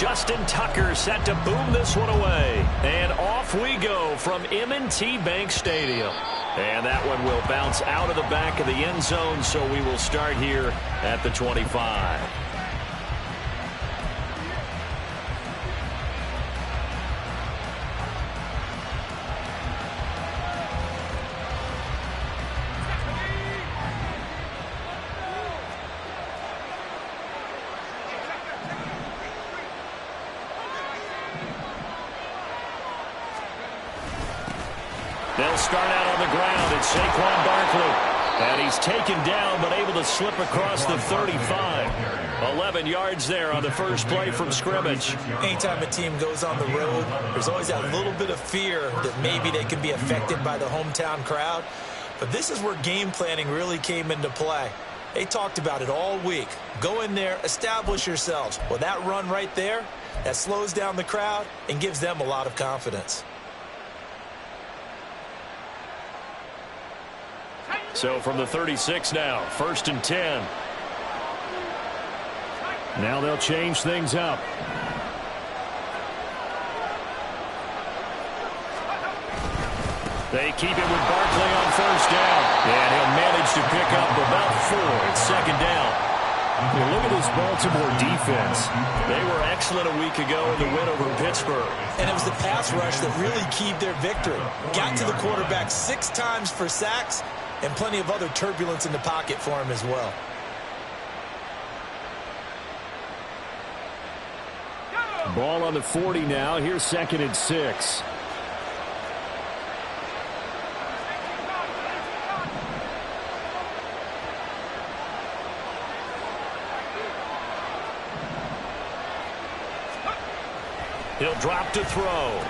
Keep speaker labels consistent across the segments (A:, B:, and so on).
A: Justin Tucker set to boom this one away. And off we go from M&T Bank Stadium. And that one will bounce out of the back of the end zone, so we will start here at the 25. They'll start out on the ground. It's Saquon Barkley. And he's taken down but able to slip across the 35. 11 yards there on the first play from scrimmage.
B: Anytime a team goes on the road, there's always that little bit of fear that maybe they can be affected by the hometown crowd. But this is where game planning really came into play. They talked about it all week. Go in there, establish yourselves. Well, that run right there, that slows down the crowd and gives them a lot of confidence.
A: So from the 36 now, 1st and 10. Now they'll change things up. They keep it with Barkley on 1st down. And he'll manage to pick up about 4. It's 2nd down. Look at this Baltimore defense. They were excellent a week ago in the win over Pittsburgh.
B: And it was the pass rush that really keyed their victory. Got to the quarterback 6 times for sacks and plenty of other turbulence in the pocket for him as well.
A: Ball on the 40 now. Here's 2nd and 6. He'll drop to throw.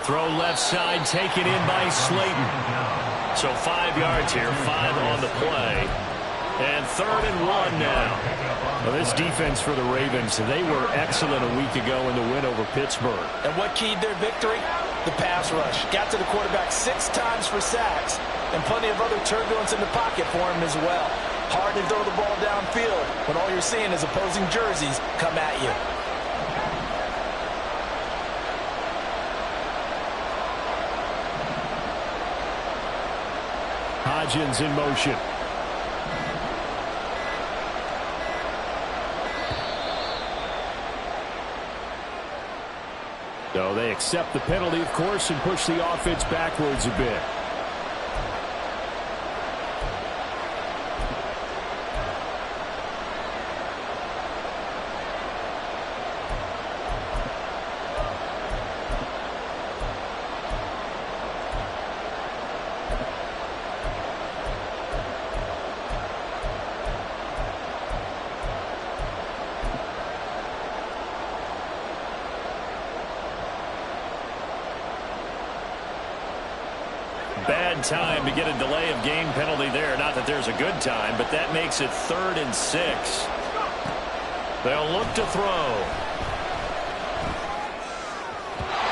A: Throw left side, taken in by Slayton. So 5 yards here, 5 on the play. And 3rd and 1 now. Well, this defense for the Ravens, they were excellent a week ago in the win over Pittsburgh.
B: And what keyed their victory? The pass rush. Got to the quarterback 6 times for sacks and plenty of other turbulence in the pocket for him as well. Hard to throw the ball downfield when all you're seeing is opposing jerseys come at you.
A: Hodgins in motion. So they accept the penalty, of course, and push the offense backwards a bit. Bad time to get a delay of game penalty there. Not that there's a good time, but that makes it 3rd and 6. They'll look to throw.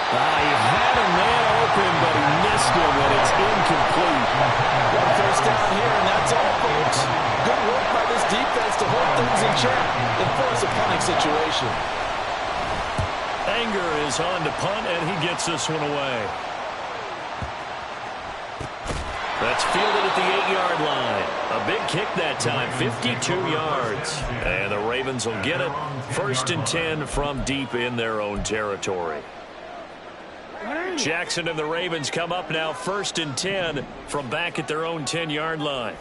A: He had a man open, but he missed him, and it's incomplete.
B: 1 first down here, and that's all, folks. Good work by this defense to hold things in check and force a punting situation.
A: Anger is on to punt, and he gets this one away. That's fielded at the 8-yard line. A big kick that time, 52 yards. And the Ravens will get it. 1st and 10 from deep in their own territory. Jackson and the Ravens come up now 1st and 10 from back at their own 10-yard line.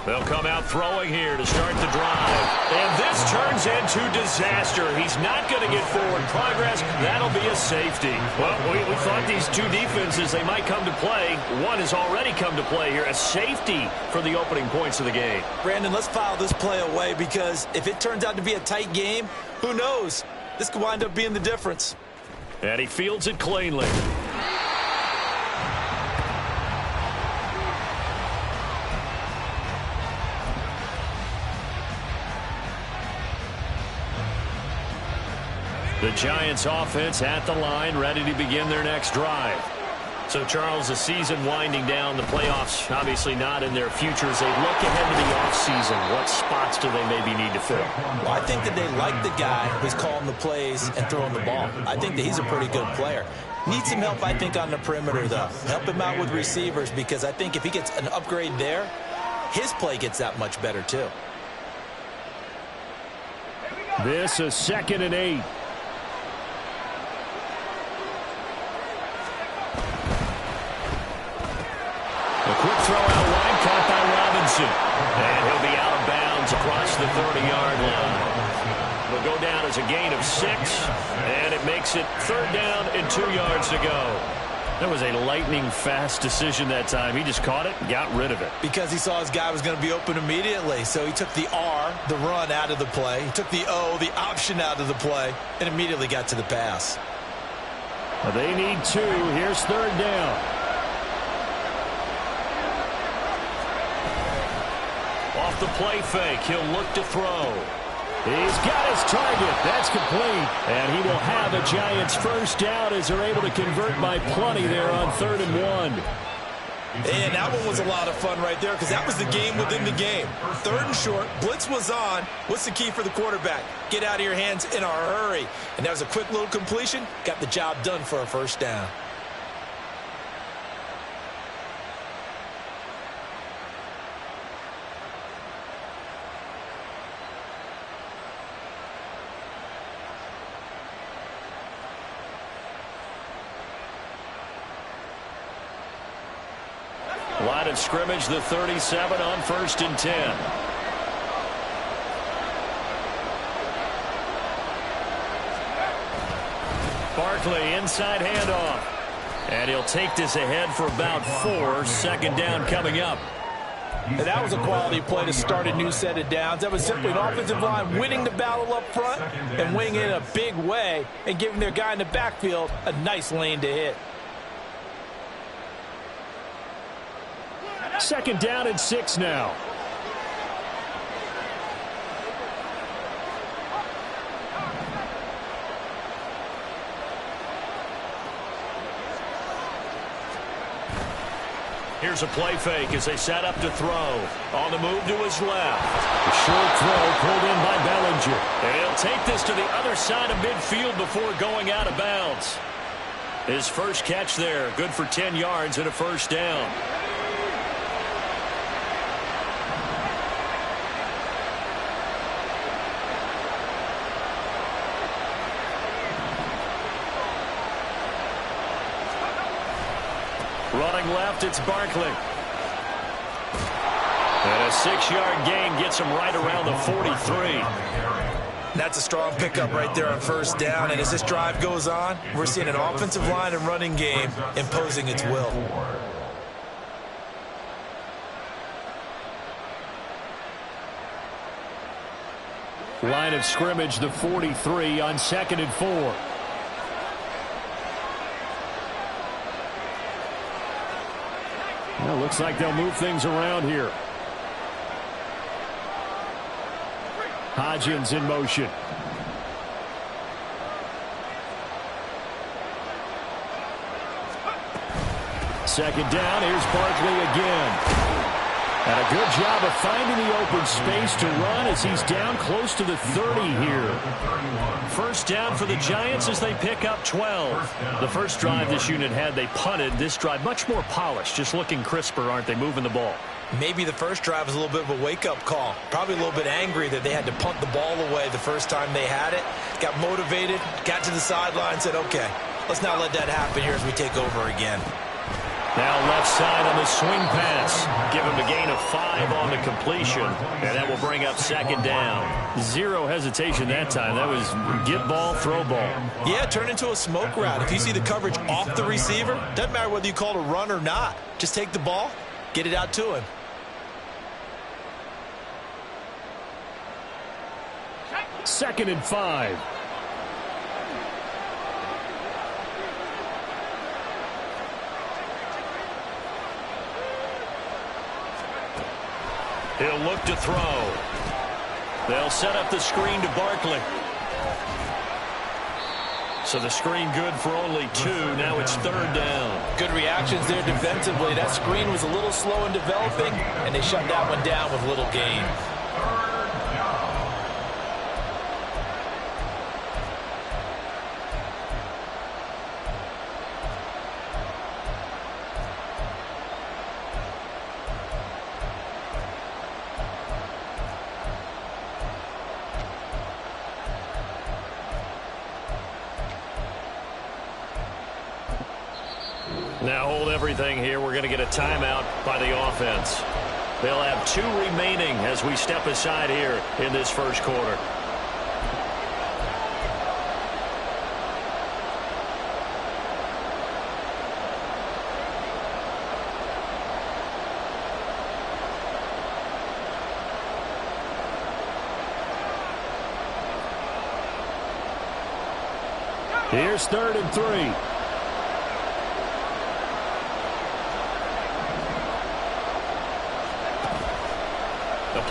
A: They'll come out throwing here to start the drive. And this turns into disaster. He's not going to get forward progress. That'll be a safety. Well, we thought these two defenses, they might come to play. One has already come to play here. A safety for the opening points of the game.
B: Brandon, let's file this play away because if it turns out to be a tight game, who knows? This could wind up being the difference.
A: And he fields it cleanly. The Giants offense at the line, ready to begin their next drive. So, Charles, the season winding down, the playoffs obviously not in their future. As they look ahead to the offseason, what spots do they maybe need to fill?
B: Well, I think that they like the guy who's calling the plays and throwing the ball. I think that he's a pretty good player. Needs some help, I think, on the perimeter, though. Help him out with receivers, because I think if he gets an upgrade there, his play gets that much better, too.
C: This is 2nd and 8.
A: A quick throw out wide, caught by Robinson. And he'll be out of bounds across the 30-yard line. It'll go down as a gain of 6, and it makes it 3rd down and 2 yards to go. That was a lightning-fast decision that time. He just caught it and got rid of it.
B: Because he saw his guy was going to be open immediately. So he took the R, the run, out of the play. He took the O, the option, out of the play, and immediately got to the pass.
C: They need 2. Here's 3rd down.
A: Off the play fake, he'll look to throw.
C: He's got his target. That's complete. And he will have a Giants 1st down as they're able to convert by plenty there on 3rd and 1.
B: And that one was a lot of fun right there, because that was the game within the game. 3rd and short, blitz was on. What's the key for the quarterback? Get out of your hands in a hurry. And that was a quick little completion. Got the job done for a 1st down.
A: Line of scrimmage, the 37 on 1st and 10. Barkley, inside handoff. And he'll take this ahead for about 4. 2nd down coming up.
B: And that was a quality play to start a new set of downs. That was simply an offensive line winning the battle up front and winning it in a big way and giving their guy in the backfield a nice lane to hit.
C: 2nd down and 6 now.
A: Here's a play fake as they set up to throw. On the move to his left.
C: A short throw pulled in by Bellinger.
A: And he'll take this to the other side of midfield before going out of bounds. His first catch there, good for 10 yards and a 1st down. Running left, it's Barkley. And a 6-yard gain gets him right around the 43.
B: That's a strong pickup right there on 1st down. And as this drive goes on, we're seeing an offensive line and running game imposing its will.
C: Line of scrimmage, the 43 on 2nd and 4. Well, looks like they'll move things around here. Hodgins in motion. Second down, here's Barkley again. And a good job of finding the open space to run as he's down close to the 30 here.
A: 1st down for the Giants as they pick up 12. The first drive this unit had, they punted. This drive much more polished, just looking crisper, aren't they, moving the ball?
B: Maybe the first drive was a little bit of a wake-up call. Probably a little bit angry that they had to punt the ball away the first time they had it. Got motivated, got to the sideline, said, okay, let's not let that happen here as we take over again.
A: Now left side on the swing pass. Give him a gain of 5 on the completion. And that will bring up 2nd down.
C: 0 hesitation that time. That was get ball, throw ball.
B: Yeah, turn into a smoke route. If you see the coverage off the receiver, doesn't matter whether you call it a run or not. Just take the ball, get it out to him.
C: Second and 5.
A: He'll look to throw. They'll set up the screen to Barkley. So the screen good for only 2. Now it's 3rd down.
B: Good reactions there defensively. That screen was a little slow in developing, and they shut that one down with little gain.
A: Now hold everything here. We're going to get a timeout by the offense. They'll have 2 remaining as we step aside here in this first quarter.
C: Here's 3rd and 3.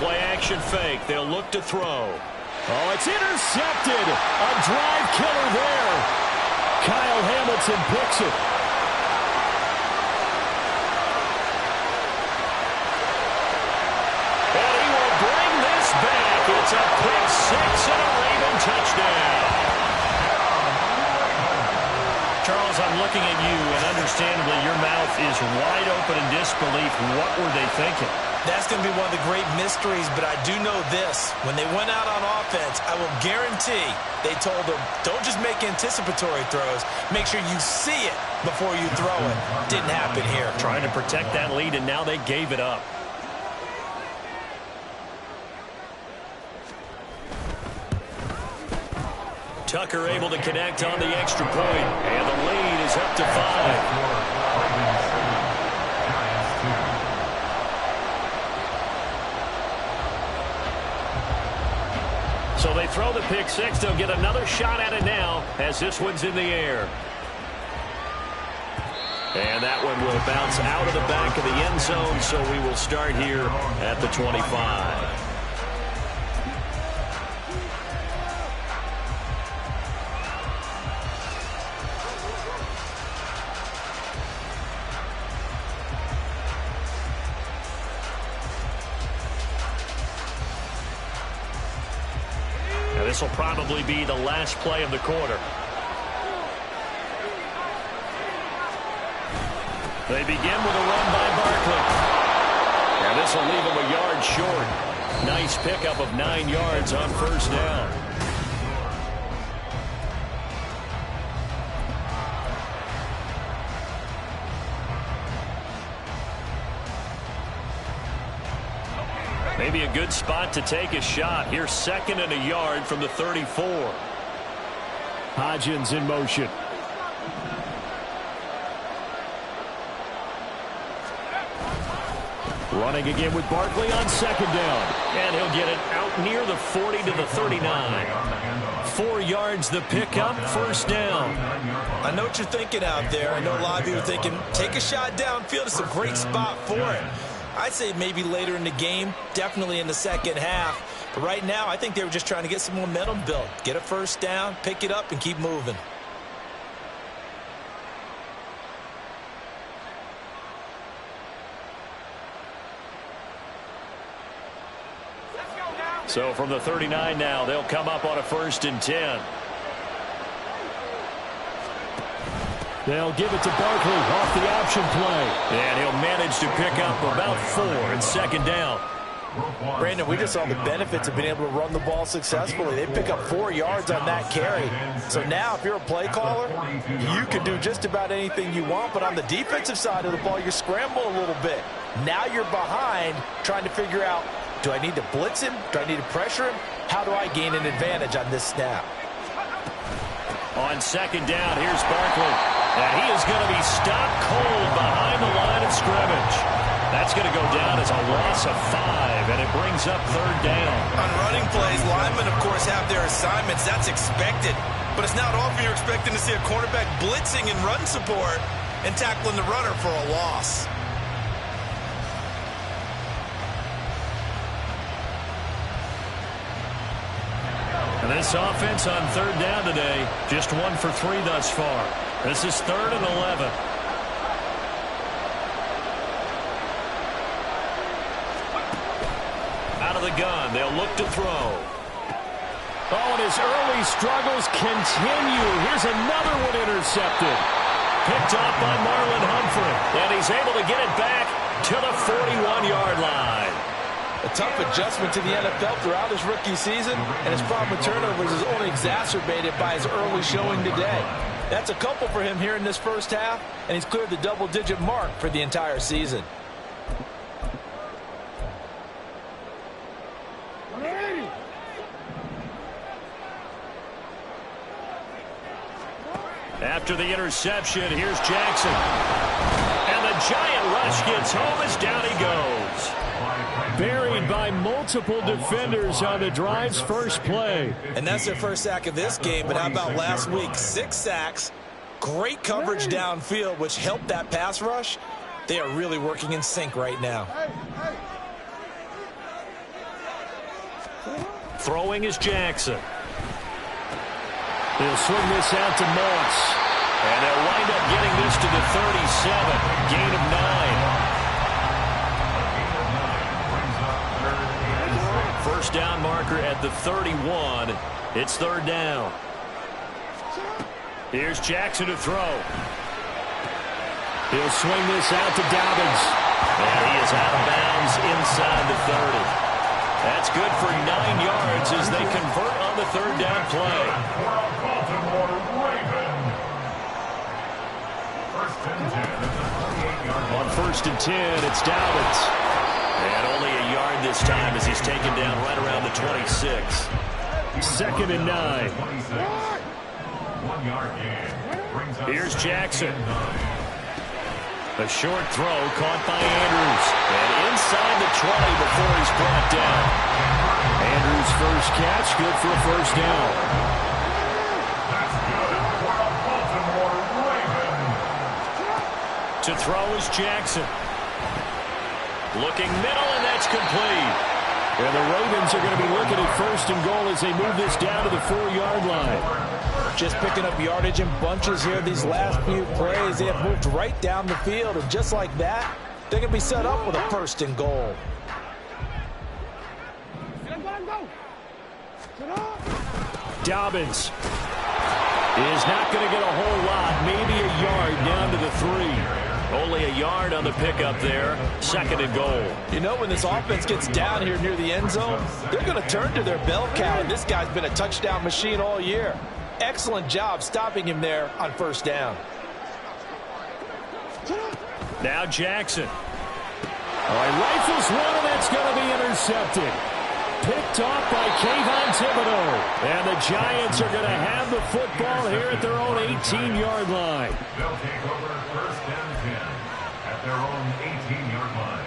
A: Play-action fake. They'll look to throw.
C: Oh, it's intercepted. A drive killer there. Kyle Hamilton picks it.
A: And he will bring this back. It's a pick 6 and a Raven touchdown. Charles, I'm looking at you, and understandably your mouth is wide open in disbelief. What were they thinking?
B: That's going to be one of the great mysteries, but I do know this. When they went out on offense, I will guarantee they told them, don't just make anticipatory throws. Make sure you see it before you throw it. Didn't happen here.
A: Trying to protect that lead, and now they gave it up. Tucker able to connect on the extra point, and the lead is up to 5. So they throw the pick 6. They'll get another shot at it now as this one's in the air. And that one will bounce out of the back of the end zone, so we will start here at the 25. This will probably be the last play of the quarter. They begin with a run by Barkley. And this will leave him a yard short. Nice pickup of 9 yards on first down. Maybe a good spot to take a shot. Here's 2nd and a yard from the 34.
C: Hodgins in motion. Running again with Barkley on 2nd down.
A: And he'll get it out near the 40 to the 39. 4 yards the pickup, first down.
B: I know what you're thinking out there. I know a lot of you are thinking, take a shot downfield. It's a great spot for it. I'd say maybe later in the game, definitely in the second half. But right now, I think they were just trying to get some momentum built. Get a first down, pick it up, and keep moving.
A: So from the 39 now, they'll come up on a 1st and 10.
C: They'll give it to Barkley off the option play.
A: And he'll manage to pick up about 4 and 2nd down.
B: Brandon, we just saw the benefits of being able to run the ball successfully. They pick up 4 yards on that carry. So now if you're a play caller, you can do just about anything you want. But on the defensive side of the ball, you scramble a little bit. Now you're behind trying to figure out, do I need to blitz him? Do I need to pressure him? How do I gain an advantage on this snap?
A: On 2nd down, here's Barkley. And he is going to be stopped cold behind the line of scrimmage. That's going to go down as a loss of 5, and it brings up 3rd down.
B: On running plays, linemen, of course, have their assignments. That's expected. But it's not often you're expecting to see a cornerback blitzing in run support and tackling the runner for a loss.
A: And this offense on third down today, just 1 for 3 thus far. This is 3rd and 11. Out of the gun, they'll look to throw.
C: Oh, and his early struggles continue. Here's another one intercepted.
A: Picked off by Marlon Humphrey. And he's able to get it back to the 41-yard line.
B: A tough adjustment to the NFL throughout his rookie season, and his problem with turnovers is only exacerbated by his early showing today. That's a couple for him here in this first half, and he's cleared the double-digit mark for the entire season.
A: After the interception, here's Jackson. And the giant rush gets home as down he goes.
C: Buried by multiple defenders on the drive's first play.
B: And that's their first sack of this game, but how about last week? 6 sacks, great coverage downfield, which helped that pass rush. They are really working in sync right now.
A: Throwing is Jackson.
C: He'll swing this out to Moss.
A: And they'll wind up getting this to the 37. Gain of 9. First down marker at the 31. It's 3rd down. Here's Jackson to throw.
C: He'll swing this out to Dobbins.
A: And he is out of bounds inside the 30. That's good for 9 yards as they convert on the 3rd down play. On 1st and 10, it's Dobbins. And only a yard this time as he's taken down right around the 26.
C: 2nd and 9.
A: Here's Jackson. A short throw caught by Andrews. And inside the 20 before he's brought down.
C: Andrews' first catch, good for a first down.
A: To throw is Jackson. Looking middle, and that's complete.
C: And the Ravens are going to be looking at 1st and goal as they move this down to the 4-yard line.
B: Just picking up yardage in bunches here these last few plays. They have moved right down the field, and just like that, they're going to be set up with a 1st and goal.
C: Dobbins is not going to get a whole lot, maybe a yard down to the 3.
A: Only a yard on the pickup there. 2nd and goal.
B: You know, when this offense gets down here near the end zone, they're going to turn to their bell cow, and this guy's been a touchdown machine all year. Excellent job stopping him there on 1st down.
A: Now Jackson.
C: All right, rifles one, and that's going to be intercepted. Picked off by Kayvon Thibodeau. And the Giants are going to have the football here at their own 18-yard line.
D: They'll take over 1st and 10 at their own 18-yard line.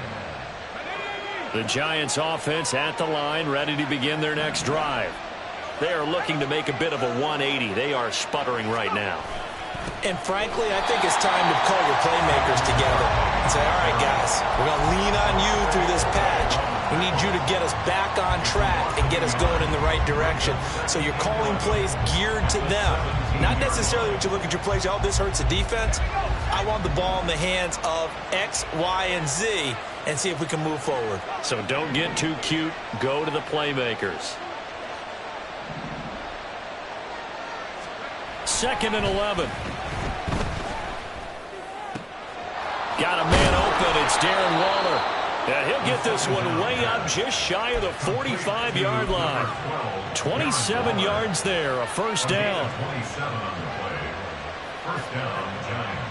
A: The Giants offense at the line, ready to begin their next drive. They are looking to make a bit of a 180. They are sputtering right now.
B: And frankly, I think it's time to call your playmakers together and say, all right, guys, we're going to lean on you through this patch. We need you to get us back on track and get us going in the right direction. So you're calling plays geared to them. Not necessarily that you look at your plays, oh, this hurts the defense. I want the ball in the hands of X, Y, and Z and see if we can move forward.
A: So don't get too cute. Go to the playmakers. 2nd and 11. Got a man open. It's Darren Waller. And he'll get this one way up just shy of the 45-yard line. 27 yards there, a 1st down.
D: 27 on the play. 1st down, Giants.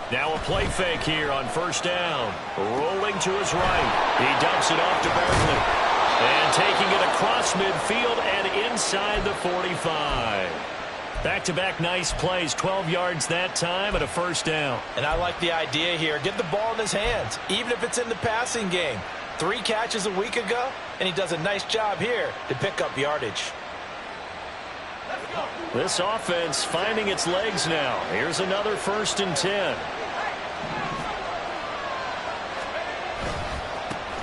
A: Now a play fake here on 1st down. Rolling to his right. He dumps it off to Barkley. And taking it across midfield and inside the 45. Back-to-back nice plays, 12 yards that time and a first down.
B: And I like the idea here. Get the ball in his hands, even if it's in the passing game. 3 catches a week ago, and he does a nice job here to pick up yardage.
A: This offense finding its legs now. Here's another 1st and 10.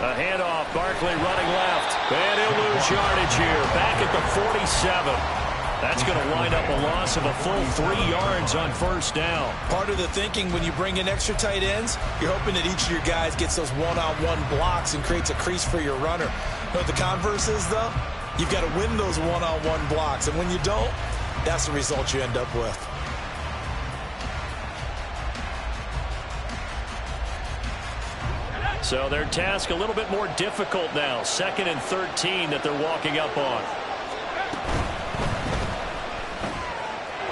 A: A handoff, Barkley running left. And he'll lose yardage here, back at the 47. That's going to wind up a loss of a full 3 yards on 1st down.
B: Part of the thinking when you bring in extra tight ends, you're hoping that each of your guys gets those one-on-one blocks and creates a crease for your runner. You know what the converse is, though? You've got to win those one-on-one blocks, and when you don't, that's the result you end up with.
A: So their task a little bit more difficult now. 2nd and 13 that they're walking up on.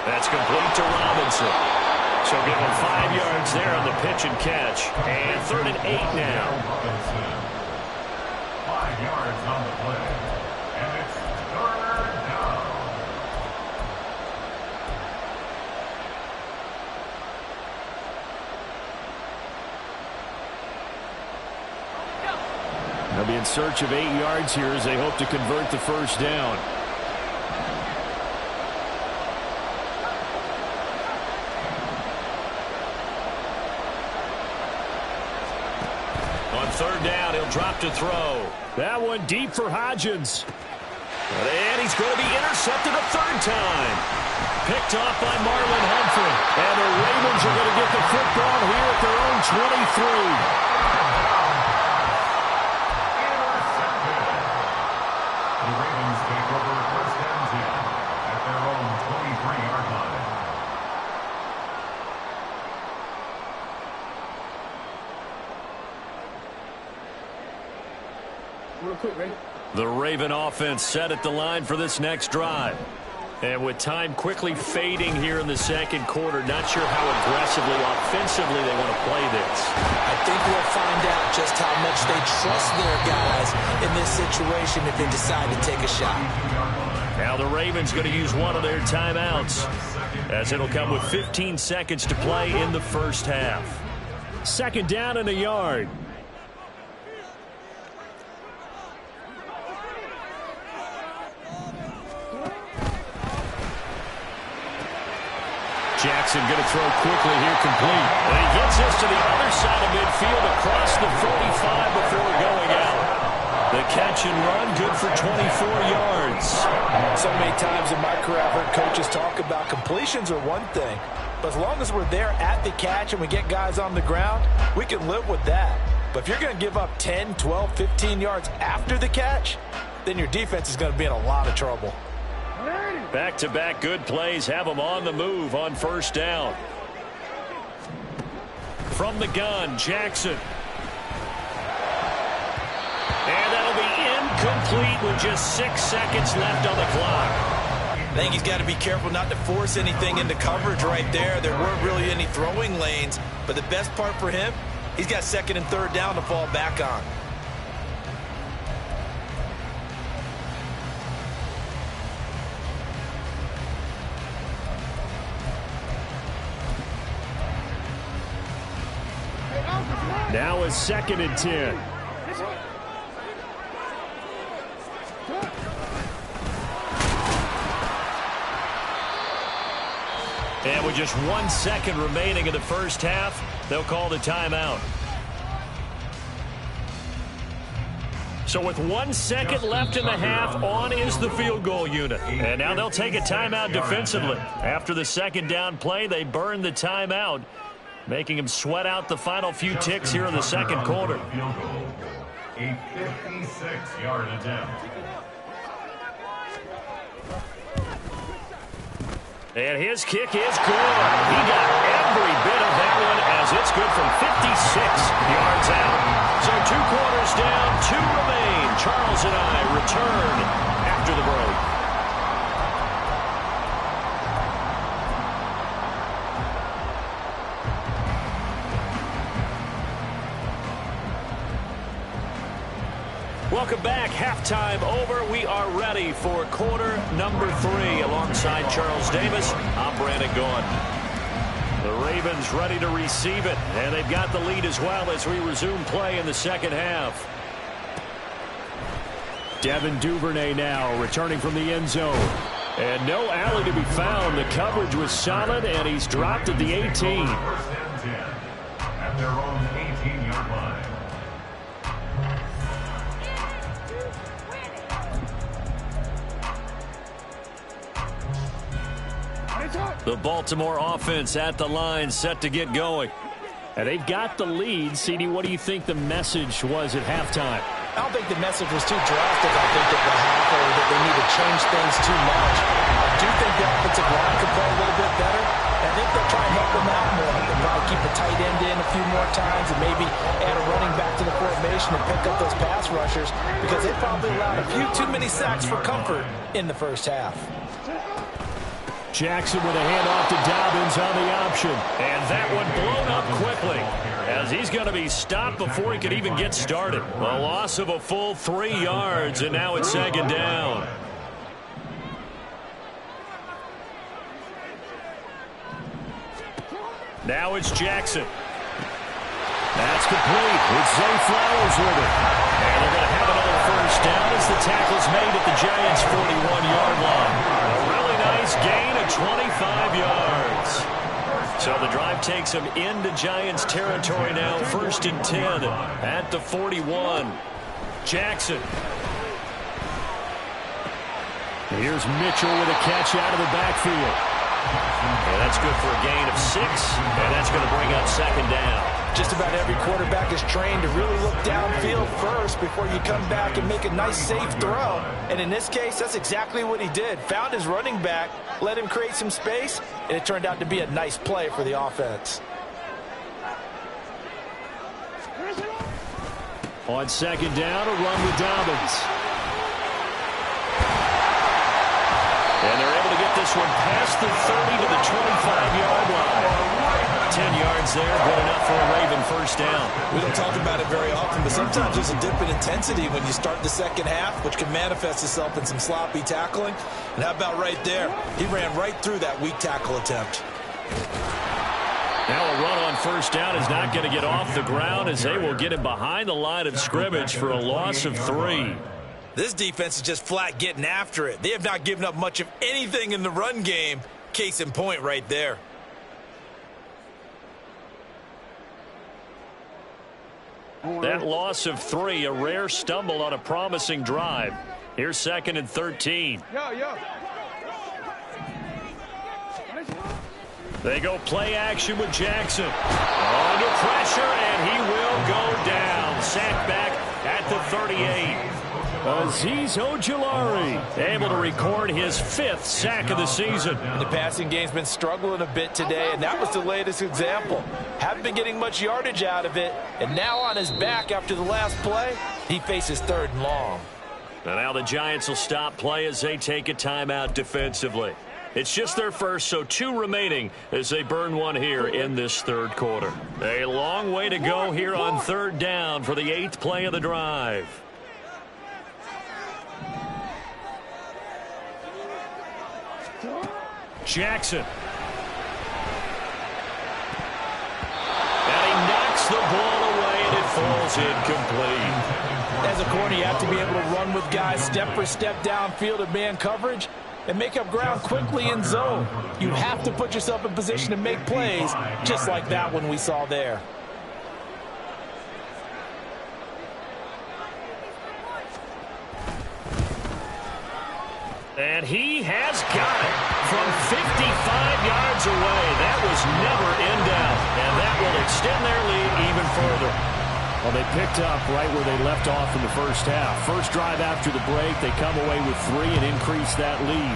A: That's complete to Robinson. So give him 5 yards there on the pitch and catch. And 3rd and 8 now.
D: 5 yards on the play. And it's 3rd down.
C: They'll be in search of 8 yards here as they hope to convert the 1st down.
A: On 3rd down, he'll drop to throw.
C: That one deep for Hodgins.
A: And he's going to be intercepted a 3rd time. Picked off by Marlon Humphrey. And the Ravens are going to get the football here at their own 23.
D: The Ravens take over 1st and 10 at their own 23-yard line.
E: Real quick, ready?
A: The Raven offense set at the line for this next drive. And with time quickly fading here in the 2nd quarter, not sure how aggressively, offensively they want to play this.
B: I think we'll find out just how much they trust their guys in this situation if they decide to take a shot.
A: Now the Ravens going to use one of their timeouts, as it'll come with 15 seconds to play in the 1st half.
C: 2nd down and a yard.
A: Jackson going to throw quickly here, complete. And he gets this to the other side of midfield across the 45 before going out. The catch and run, good for 24 yards.
B: So many times in my career I've heard coaches talk about completions are one thing, but as long as we're there at the catch and we get guys on the ground, we can live with that. But if you're going to give up 10, 12, 15 yards after the catch, then your defense is going to be in a lot of trouble.
A: Back-to-back good plays have them on the move on 1st down. From the gun, Jackson. And that'll be incomplete with just 6 seconds left on the clock.
B: I think he's got to be careful not to force anything into coverage right there. There weren't really any throwing lanes, but the best part for him, he's got 2nd and 3rd down to fall back on.
C: Now it's 2nd and 10.
A: And with just 1 second remaining in the 1st half, they'll call the timeout. So with 1 second left in the half, on is the field goal unit. And now they'll take a timeout defensively. After the 2nd down play, they burn the timeout, making him sweat out the final few ticks here in the 2nd quarter.
D: A 56-yard attempt.
A: And his kick is good. He got every bit of that one as it's good from 56 yards out. So 2 quarters down, 2 remain. Charles and I return after the break. Welcome back. Halftime over. We are ready for quarter number 3. Alongside Charles Davis, I'm Brandon Gaudin. The Ravens ready to receive it, and they've got the lead as well as we resume play in the second half. Devin Duvernay now returning from the end zone. And no alley to be found. The coverage was solid, and he's dropped at the 18.
D: First and 10 at their own 18-yard line.
A: The Baltimore offense at the line, set to get going.
C: And they've got the lead. CD, what do you think the message was at halftime?
B: I don't think the message was too drastic, I think, at the half, or that they need to change things too much. I do think the offensive line could play a little bit better. I think they'll try and help them out more. They'll probably keep the tight end in a few more times and maybe add a running back to the formation and pick up those pass rushers, because they probably allowed a few too many sacks for comfort in the first half.
C: Jackson with a handoff to Dobbins on the option.
A: And that one blown up quickly, as he's going to be stopped before he could even get started. A loss of a full 3 yards, and now it's second down. Now it's Jackson. That's complete with Zay Flowers with it. And they're going to have another first down as the tackle's made at the Giants' 41-yard line. A really nice gain of 25 yards. So the drive takes them into Giants territory now. First and 10 at the 41. Jackson.
C: Here's Mitchell with a catch out of the backfield.
A: And that's good for a gain of 6, and that's going to bring up second down.
B: Just about every quarterback is trained to really look downfield first before you come back and make a nice, safe throw. And in this case, that's exactly what he did. Found his running back, let him create some space, and it turned out to be a nice play for the offense.
C: On second down, a run with Dobbins.
A: And they're able to get this one past the 30 to the 25-yard line. 10 yards there, good enough for a Raven first down.
B: We don't talk about it very often, but sometimes there's a dip in intensity when you start the second half, which can manifest itself in some sloppy tackling. And how about right there? He ran right through that weak tackle attempt.
A: Now a run on first down is not going to get off the ground, as they will get him behind the line of scrimmage for a loss of 3.
B: This defense is just flat getting after it. They have not given up much of anything in the run game. Case in point right there.
A: That loss of 3, a rare stumble on a promising drive. Here's second and 13. They go play action with Jackson. Under pressure, and he will go down. Sacked back at the 38.
C: Azeez Ojulari able to record his 5th sack of the season.
B: The passing game's been struggling a bit today, and that was the latest example. Haven't been getting much yardage out of it, and now on his back after the last play, he faces 3rd and long.
A: And now the Giants will stop play as they take a timeout defensively. It's just their first, so 2 remaining as they burn one here in this 3rd quarter. A long way to go here on 3rd down for the 8th play of the drive. Jackson. And he knocks the ball away, and it falls incomplete.
B: As a corner, you have to be able to run with guys step for step downfield in man coverage and make up ground quickly in zone. You have to put yourself in position to make plays, just like that one we saw there.
A: And he has got it from 55 yards away. That was never in doubt, and that will extend their lead even further.
C: Well, they picked up right where they left off in the first half. First drive after the break, they come away with 3 and increase that lead.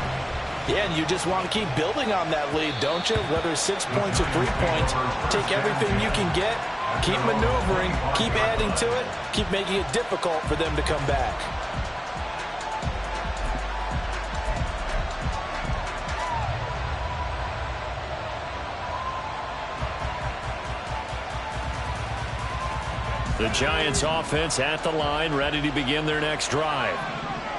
B: Yeah, and you just want to keep building on that lead, don't you? Whether it's 6 points or 3 points, take everything you can get, keep maneuvering, keep adding to it, keep making it difficult for them to come back.
A: The Giants offense at the line, ready to begin their next drive.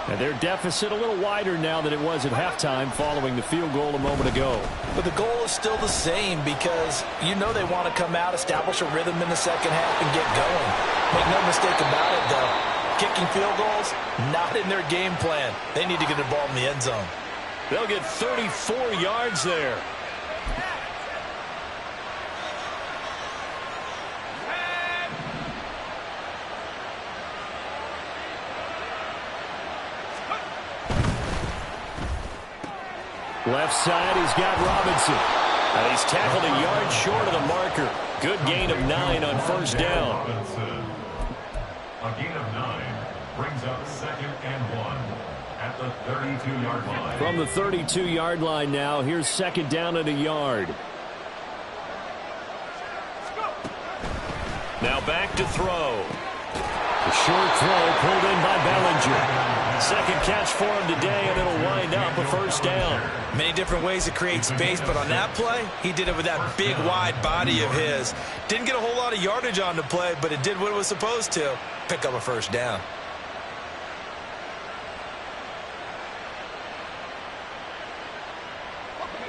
C: And their deficit a little wider now than it was at halftime following the field goal a moment ago.
B: But the goal is still the same because you know they want to come out, establish a rhythm in the second half, and get going. Make no mistake about it, though. Kicking field goals, not in their game plan. They need to get the ball in the end zone.
A: They'll get 34 yards there.
C: Left side, he's got Robinson.
A: And he's tackled a yard short of the marker. Good gain of 9 on first down.
D: A gain of 9 brings up 2nd and 1 at the 32-yard line.
C: From the 32-yard line now, here's 2nd down and a yard.
A: Now back to throw.
C: A short throw pulled in by Bellinger.
A: Second catch for him today, and it'll wind up a first down.
B: Many different ways to create space, but on that play, he did it with that big, wide body of his. Didn't get a whole lot of yardage on the play, but it did what it was supposed to. Pick up a first down.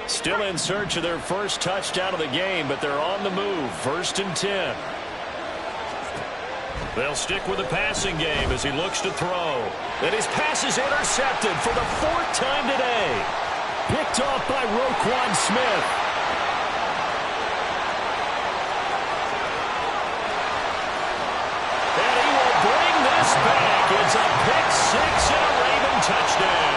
A: Still in search of their first touchdown of the game, but they're on the move. 1st and 10. They'll stick with the passing game as he looks to throw. And his pass is intercepted for the 4th time today.
C: Picked off by Roquan Smith.
A: And he will bring this back. It's a pick 6 and a Raven touchdown.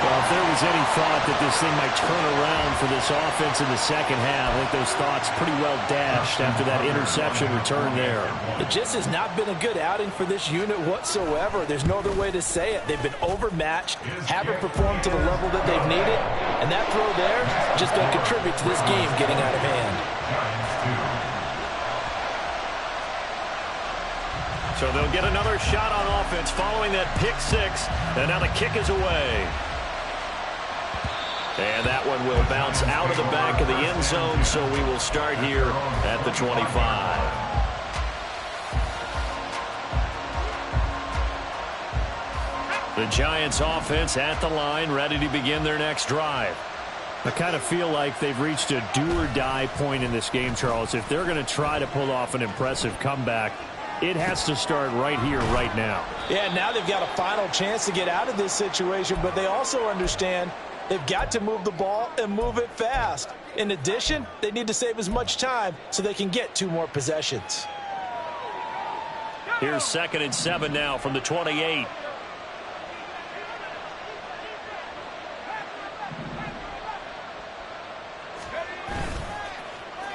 C: Well, if there was any thought that this thing might turn around for this offense in the second half, I think those thoughts pretty well dashed after that interception return there.
B: It just has not been a good outing for this unit whatsoever. There's no other way to say it. They've been overmatched, haven't performed to the level that they've needed, and that throw there is just going to contribute to this game getting out of hand.
A: So they'll get another shot on offense following that pick 6, and now the kick is away. And that one will bounce out of the back of the end zone, so we will start here at the 25. The Giants offense at the line, ready to begin their next drive.
C: I kind of feel like they've reached a do-or-die point in this game, Charles. If they're going to try to pull off an impressive comeback, it has to start right here, right now.
B: Yeah, now they've got a final chance to get out of this situation, but they also understand they've got to move the ball and move it fast. In addition, they need to save as much time so they can get 2 more possessions.
A: Here's 2nd and 7 now from the 28.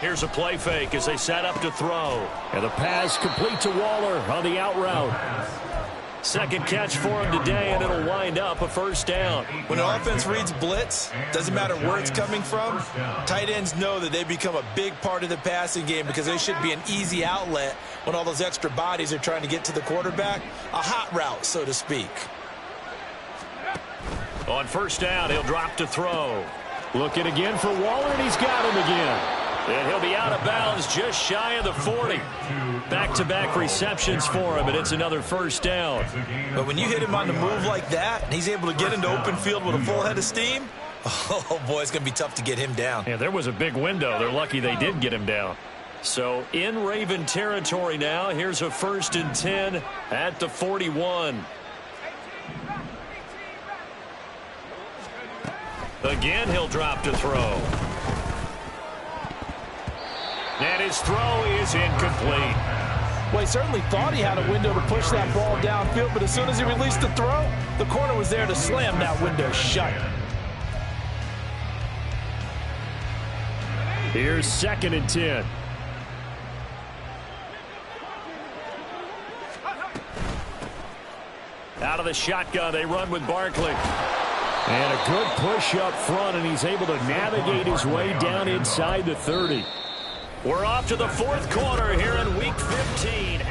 A: Here's a play fake as they set up to throw.
C: And the pass complete to Waller on the out route.
A: Second catch for him today, and it'll wind up a first down.
B: When an offense reads blitz, doesn't matter where it's coming from, tight ends know that they become a big part of the passing game because they should be an easy outlet when all those extra bodies are trying to get to the quarterback. A hot route, so to speak.
A: On first down, he'll drop to throw.
C: Looking again for Waller, and he's got him again.
A: And he'll be out of bounds just shy of the 40. Back-to-back receptions for him, and it's another first down.
B: But when you hit him on the move like that, and he's able to get into open field with a full head of steam, oh, boy, it's going to be tough to get him down.
A: Yeah, there was a big window. They're lucky they did get him down. So in Raven territory now, here's a 1st and 10 at the 41. Again, he'll drop to throw. And his throw is incomplete.
B: Well, he certainly thought he had a window to push that ball downfield, but as soon as he released the throw, the corner was there to slam that window shut.
C: Here's 2nd and 10.
A: Out of the shotgun, they run with Barkley.
C: And a good push up front, and he's able to navigate his way down inside the 30.
A: We're off to the 4th quarter here in Week 15.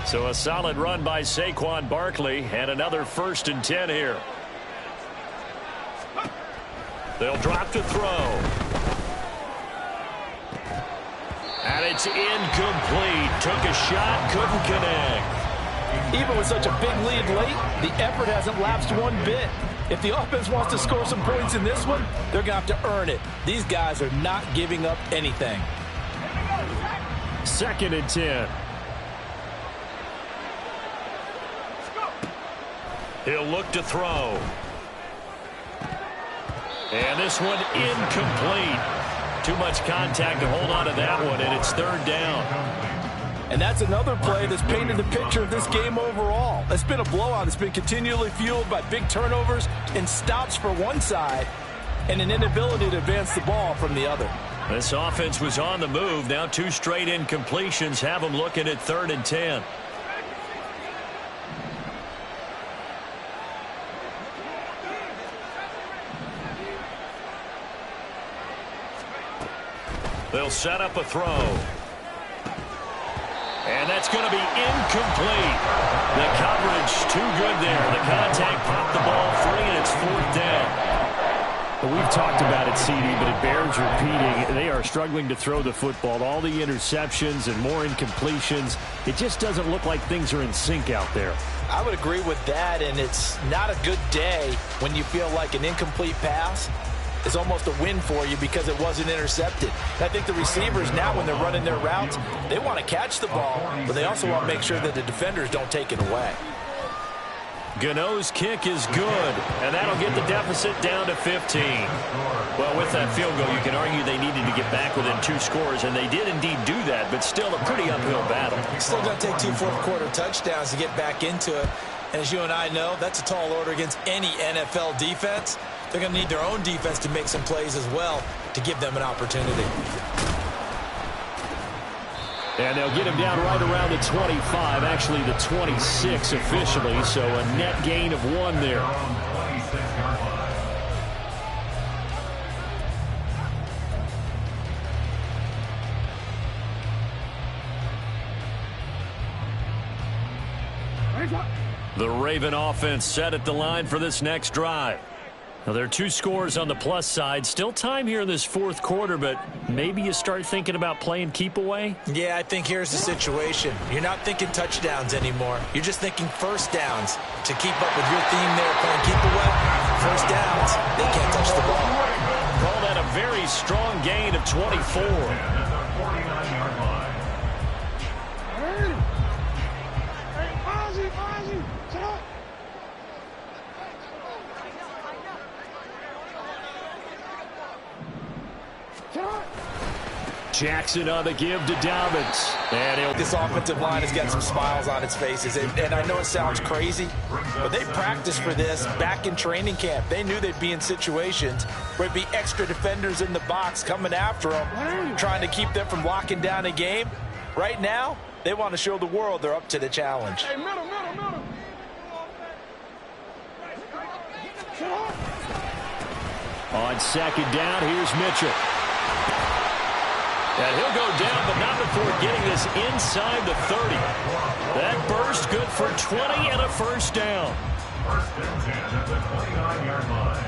A: So a solid run by Saquon Barkley and another 1st and 10 here. They'll drop to throw. And it's incomplete. Took a shot, couldn't connect.
E: Even with such a big lead late, the effort hasn't lapsed one bit. If the offense wants to score some points in this one, they're going to have to earn it. These guys are not giving up anything.
C: 2nd and 10.
A: He'll look to throw. And this one incomplete. Too much contact to hold on to that one, and it's 3rd down.
E: And that's another play that's painted the picture of this game overall. It's been a blowout. It's been continually fueled by big turnovers and stops for one side and an inability to advance the ball from the other.
A: This offense was on the move. Now 2 straight incompletions have them looking at 3rd and 10. They'll set up a throw. And that's going to be incomplete. The coverage too good there. The contact popped the ball free, and it's 4th down.
C: Well, we've talked about it, CD, but it bears repeating. They are struggling to throw the football. All the interceptions and more incompletions. It just doesn't look like things are in sync out there.
E: I would agree with that, and it's not a good day when you feel like an incomplete pass is almost a win for you because it wasn't intercepted. And I think the receivers now, when they're running their routes, they want to catch the ball, but they also want to make sure that the defenders don't take it away.
A: Gano's kick is good, and that'll get the deficit down to 15. Well, with that field goal, you can argue they needed to get back within 2 scores, and they did indeed do that, but still a pretty uphill battle.
B: Still going to take 2 fourth-quarter touchdowns to get back into it. And as you and I know, that's a tall order against any NFL defense. They're going to need their own defense to make some plays as well to give them an opportunity.
C: And they'll get him down right around the 25, actually the 26 officially, so a net gain of 1 there.
A: The Raven offense set at the line for this next drive. Now, there are 2 scores on the plus side. Still time here in this 4th quarter, but maybe you start thinking about playing keep away?
B: Yeah, I think here's the situation. You're not thinking touchdowns anymore. You're just thinking 1st downs. To keep up with your theme there, playing keep away, 1st downs, they can't touch the ball.
A: Call that a very strong gain of 24.
C: Jackson on the give to Dobbins. And
E: this offensive line has got some smiles on its faces. And I know it sounds crazy, but they practiced for this back in training camp. They knew they'd be in situations where there'd be extra defenders in the box coming after them, trying to keep them from locking down a game. Right now, they want to show the world they're up to the challenge.
F: Hey, middle.
C: On 2nd down, here's Mitchell.
A: And he'll go down, but not before getting this inside the 30. That burst good for 20 and a 1st down.
D: 1st and 10 at the 29-yard line.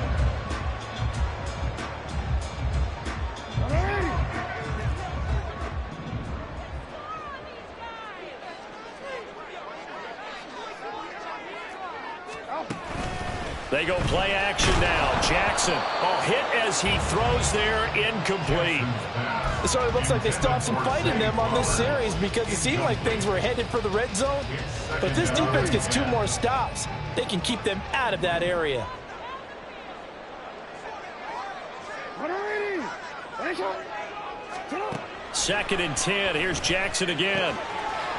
A: They go play action now. Jackson, hit as he throws there, incomplete.
E: So it looks like they still have some fight in them on this series because it seemed like things were headed for the red zone. But this defense gets 2 more stops. They can keep them out of that area.
A: Second and 10. Here's Jackson again.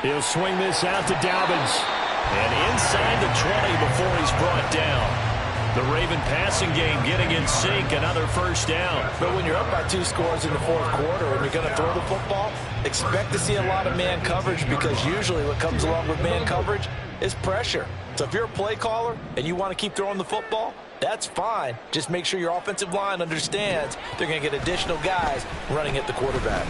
C: He'll swing this out to Dobbins.
A: And inside the 20 before he's brought down. The Raven passing game getting in sync, another 1st down.
E: But when you're up by 2 scores in the 4th quarter and you're going to throw the football, expect to see a lot of man coverage because usually what comes along with man coverage is pressure. So if you're a play caller and you want to keep throwing the football, that's fine. Just make sure your offensive line understands they're going to get additional guys running at the quarterback.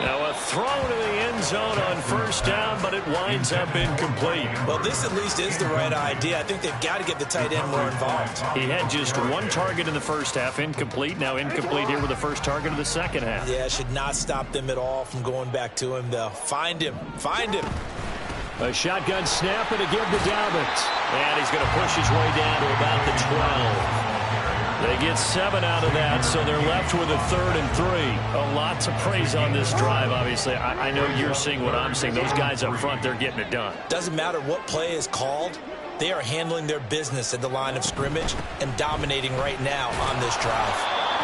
A: Now a throw to the end zone on first down, but it winds up incomplete.
B: Well, this at least is the right idea. I think they've got to get the tight end more involved.
A: He had just one target in the first half, incomplete. Now incomplete here with the first target of the second half.
B: Yeah, should not stop them at all from going back to him, though. Find him. Find him.
C: A shotgun snap and again to Dobbins.
A: And he's going to push his way down to about the 12. They get 7 out of that, so they're left with a 3rd and 3. A lot to praise on this drive, obviously. I know you're seeing what I'm seeing. Those guys up front, they're getting it done.
B: Doesn't matter what play is called. They are handling their business at the line of scrimmage and dominating right now on this drive.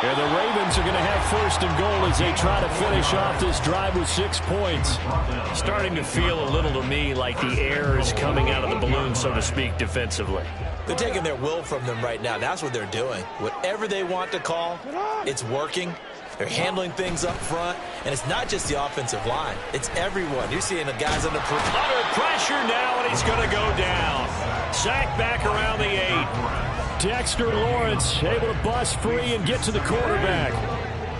C: And the Ravens are going to have 1st and goal as they try to finish off this drive with 6 points.
A: Starting to feel a little to me like the air is coming out of the balloon, so to speak, defensively.
B: They're taking their will from them right now. That's what they're doing. Whatever they want to call, it's working. They're handling things up front, and it's not just the offensive line. It's everyone. You're seeing the guys under
A: pressure now, and he's going to go down. Sacked back around the 8.
C: Dexter Lawrence able to bust free and get to the quarterback.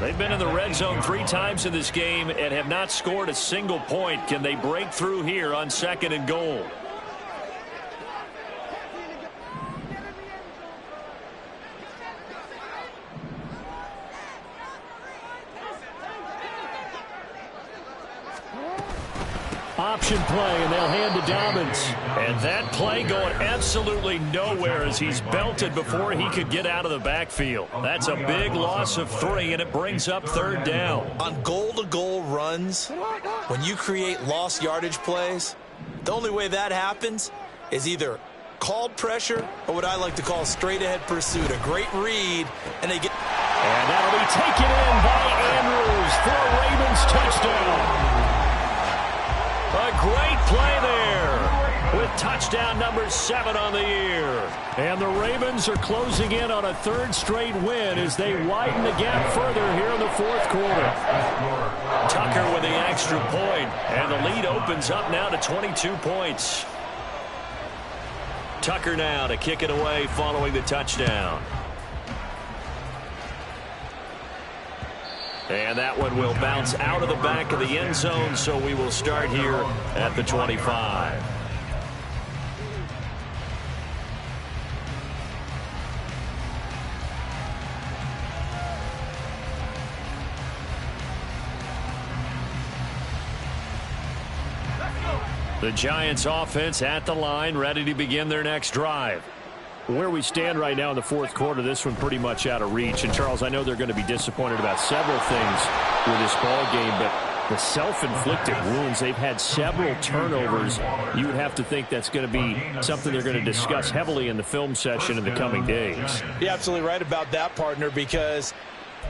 A: They've been in the red zone 3 times in this game and have not scored a single point. Can they break through here on 2nd and goal?
C: Option play, and they'll hand to Dobbins.
A: And that play going absolutely nowhere as he's belted before he could get out of the backfield. That's a big loss of 3, and it brings up 3rd down.
B: On goal-to-goal runs, when you create lost yardage plays, the only way that happens is either called pressure or what I like to call straight-ahead pursuit. A great read, and they get...
C: And that'll be taken in by Andrews for a Ravens touchdown.
A: A great play there with touchdown number 7 on the year.
C: And the Ravens are closing in on a 3rd straight win as they widen the gap further here in the 4th quarter.
A: Tucker with the extra point, and the lead opens up now to 22 points. Tucker now to kick it away following the touchdown. And that one will bounce out of the back of the end zone, so we will start here at the 25. The Giants offense at the line, ready to begin their next drive.
C: Where we stand right now in the 4th quarter, this one pretty much out of reach. And, Charles, I know they're going to be disappointed about several things with this ball game, but the self-inflicted wounds, they've had several turnovers. You would have to think that's going to be something they're going to discuss heavily in the film session in the coming days.
E: You're absolutely right about that, partner, because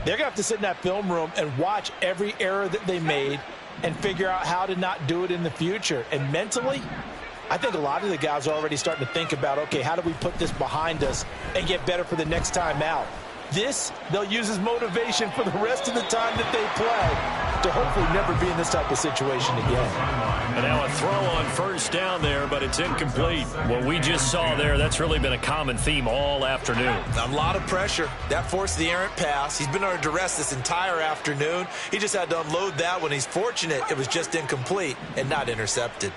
E: they're going to have to sit in that film room and watch every error that they made and figure out how to not do it in the future. And mentally, I think a lot of the guys are already starting to think about, okay, how do we put this behind us and get better for the next time out? This, they'll use as motivation for the rest of the time that they play to hopefully never be in this type of situation again.
A: And now a throw on first down there, but it's incomplete. What we just saw there, that's really been a common theme all afternoon.
B: A lot of pressure. That forced the errant pass. He's been under duress this entire afternoon. He just had to unload that one. He's fortunate it was just incomplete and not intercepted.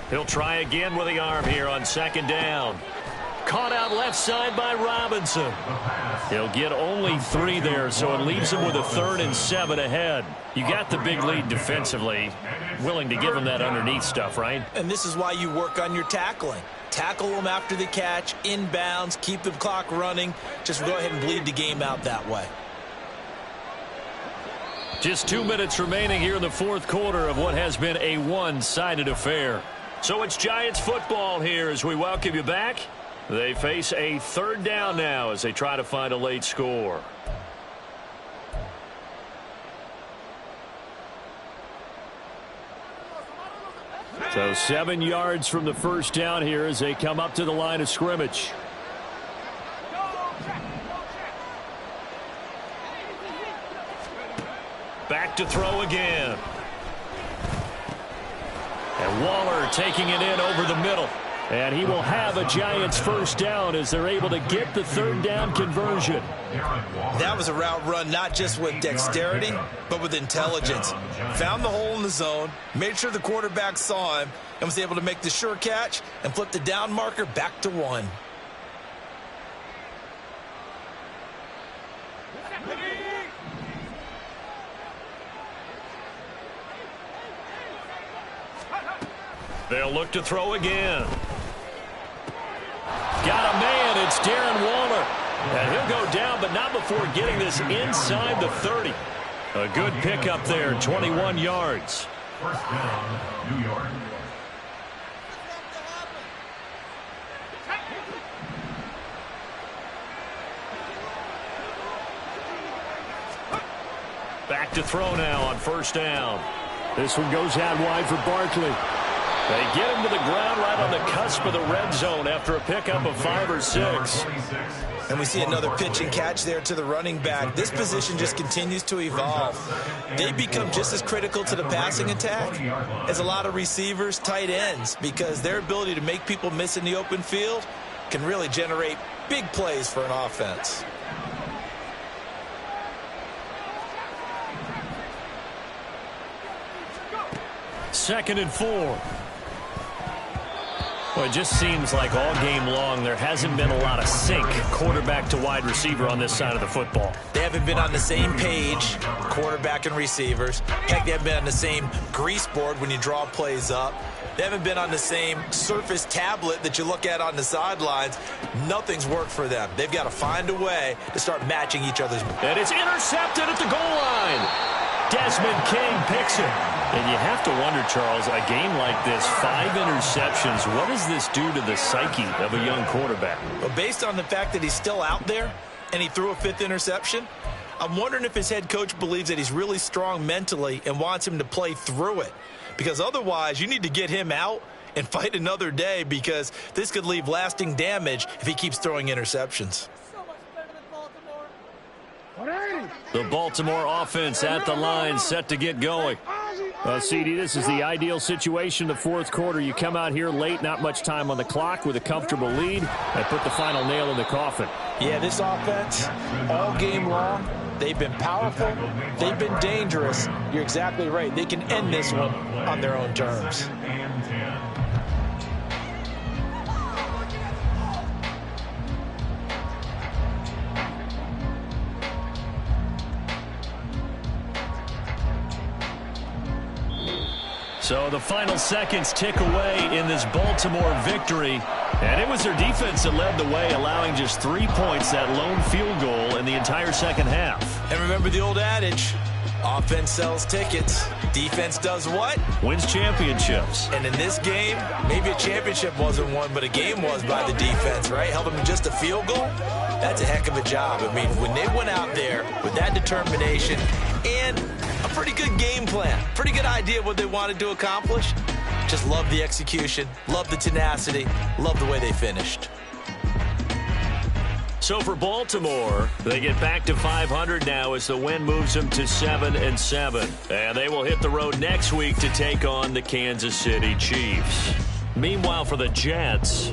A: He'll try again with the arm here on 2nd down. Caught out left side by Robinson. He'll get only 3 there, so it leaves him with a 3rd and 7 ahead. You got the big lead defensively. Willing to give him that underneath stuff, right?
B: And this is why you work on your tackling. Tackle them after the catch, inbounds, keep the clock running. Just go ahead and bleed the game out that way.
A: Just 2 minutes remaining here in the 4th quarter of what has been a one-sided affair. So it's Giants football here as we welcome you back. They face a 3rd down now as they try to find a late score.
C: So 7 yards from the first down here as they come up to the line of scrimmage.
A: Back to throw again. And Waller taking it in over the middle.
C: And he will have a Giants first down as they're able to get the third down conversion.
B: That was a route run not just with dexterity, but with intelligence. Found the hole in the zone, made sure the quarterback saw him, and was able to make the sure catch and flip the down marker back to 1.
A: They'll look to throw again. Got a man. It's Darren Waller. And he'll go down, but not before getting this inside the 30. A good pickup there, 21 yards.
D: First down, New York.
A: Back to throw now on first down.
C: This one goes out wide for Barkley.
A: They get him to the ground right on the cusp of the red zone after a pickup of 5 or 6.
B: And we see another pitch and catch there to the running back. This position just continues to evolve. They become just as critical to the passing attack as a lot of receivers, tight ends, because their ability to make people miss in the open field can really generate big plays for an offense.
A: Second and 4. Well, it just seems like all game long there hasn't been a lot of sync quarterback to wide receiver on this side of the football.
B: They haven't been on the same page, quarterback and receivers. Heck, they haven't been on the same grease board when you draw plays up. They haven't been on the same Surface tablet that you look at on the sidelines. Nothing's worked for them. They've got to find a way to start matching each other's.
A: And it's intercepted at the goal line. Desmond King picks it. And you have to wonder, Charles, a game like this, 5 interceptions, what does this do to the psyche of a young quarterback?
B: Well, based on the fact that he's still out there and he threw a 5th interception, I'm wondering if his head coach believes that he's really strong mentally and wants him to play through it. Because otherwise, you need to get him out and fight another day, because this could leave lasting damage if he keeps throwing interceptions.
C: The Baltimore offense at the line, set to get going. CD, this is the ideal situation, the fourth quarter. You come out here late, not much time on the clock, with a comfortable lead, and put the final nail in the coffin.
E: Yeah, this offense, all game long, they've been powerful, they've been dangerous. You're exactly right. They can end this one on their own terms.
A: So the final seconds tick away in this Baltimore victory. And it was their defense that led the way, allowing just 3 points, that lone field goal in the entire second half.
B: And remember the old adage, offense sells tickets. Defense does what?
A: Wins championships.
B: And in this game, maybe a championship wasn't won, but a game was by the defense, right? Held them to just a field goal. That's a heck of a job. I mean, when they went out there with that determination and a pretty good game plan, pretty good idea of what they wanted to accomplish, just love the execution, love the tenacity, love the way they finished.
A: So for Baltimore, they get back to 500 now as the win moves them to 7-7. And they will hit the road next week to take on the Kansas City Chiefs. Meanwhile, for the Jets,